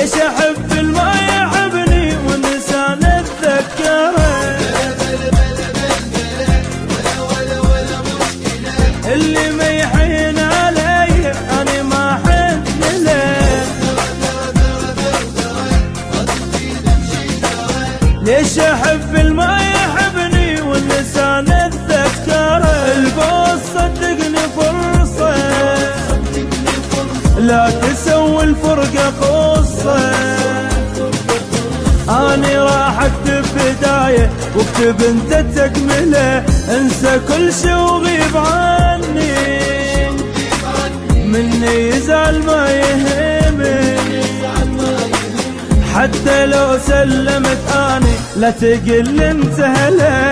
ليش احب الما يحبني والنسان اتذكره، اللي ما يحين علي انا ما حن له. ليش احب الما يحبني والنسان اتذكره، البوس صدقني فرصه لا تسوي الفرقة قصة. أنا راح أكتب بداية واكتب أنت تكملة، انسى كل شي وغيب عني، مني يزعل ما يهمني، حتى لو سلمت أنا لا تقل انت هلا.